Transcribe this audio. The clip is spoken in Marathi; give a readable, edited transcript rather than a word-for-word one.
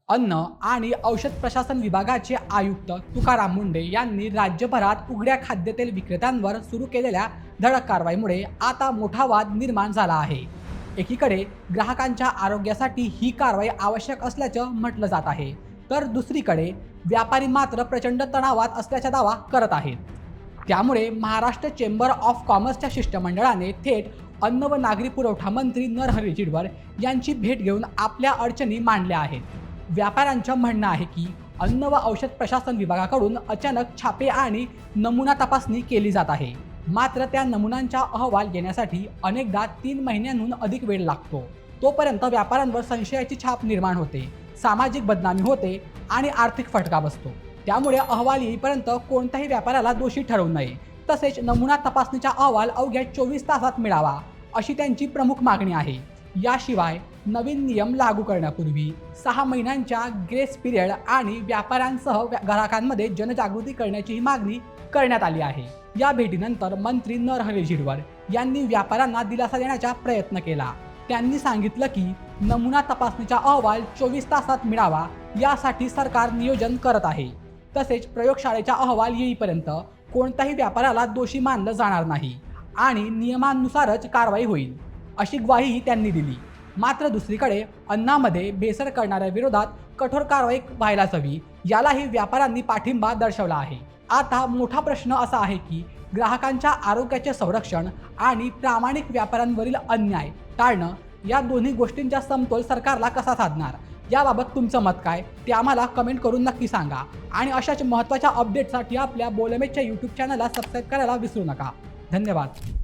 अन्न आणि औषध प्रशासन विभागाचे आयुक्त तुकाराम मुंढे यांनी राज्यभरात उघड्या खाद्यतेल विक्रेत्यांवर सुरू केलेल्या धडक कारवाईमुळे आता मोठा वाद निर्माण झाला आहे। एकीकडे ग्राहकांच्या आरोग्यासाठी ही कारवाई आवश्यक असल्याचं म्हटलं जात आहे, तर दुसरीकडे व्यापारी मात्र प्रचंड तणावात असल्याचा दावा करत आहेत। त्यामुळे महाराष्ट्र चेंबर ऑफ कॉमर्सच्या शिष्टमंडळाने थेट अन्न व नागरी पुरवठा मंत्री नरहरी झिरवळ यांची भेट घेऊन आपल्या अडचणी मांडल्या आहेत। व्यापाऱ्यांचं म्हणणं आहे की अन्न व औषध प्रशासन विभागाकडून अचानक छापे आणि नमुना तपासणी केली जात आहे, मात्र त्या नमुन्यांचा अहवाल येण्यासाठी अनेकदा 3 महिन्यांहून अधिक वेळ लागतो। तोपर्यंत व्यापाऱ्यांवर संशयाची छाप निर्माण होते, सामाजिक बदनामी होते आणि आर्थिक फटका बसतो। त्यामुळे अहवाल येईपर्यंत कोणत्याही व्यापाऱ्याला दोषी ठरवू नये, तसेच नमुना तपासणीचा अहवाल अवघ्या 24 तासात मिळावा, अशी त्यांची प्रमुख मागणी आहे। याशिवाय नवीन नियम लागू करण्यापूर्वी 6 महिन्यांच्या ग्रेस पिरियड आणि व्यापाऱ्यांसह ग्राहकांमध्ये जनजागृती करण्याची मागणी करण्यात आली आहे। या भेटीनंतर मंत्री नरहरी झिरवळ यांनी व्यापाऱ्यांना दिलासा देण्याचा प्रयत्न केला। त्यांनी सांगितलं की नमुना तपासणीचा अहवाल 24 तासात मिळावा यासाठी सरकार नियोजन करत आहे, तसेच प्रयोगशाळेचा अहवाल येईपर्यंत कोणत्याही व्यापाऱ्याला दोषी मानलं जाणार नाही आणि नियमानुसारच कारवाई होईल, अशी ग्वाहीही त्यांनी दिली। मात्र दुसरीकडे अन्नामध्ये भेसळ करणाऱ्या विरोधात कठोर कारवाई व्हायलाच हवी, यालाही व्यापाऱ्यांनी पाठिंबा दर्शवला आहे। आता मोठा प्रश्न असा आहे की ग्राहकांच्या आरोग्याचे संरक्षण आणि प्रामाणिक व्यापाऱ्यांवरील अन्याय टाळणं, या दोन्ही गोष्टींचा समतोल सरकारला कसा साधणार? याबाबत तुमचं मत काय ते आम्हाला कमेंट करून नक्की सांगा आणि अशाच महत्त्वाच्या अपडेटसाठी आपल्या बोलमेच्या यूट्यूब चॅनलला सबस्क्राईब करायला विसरू नका। धन्यवाद।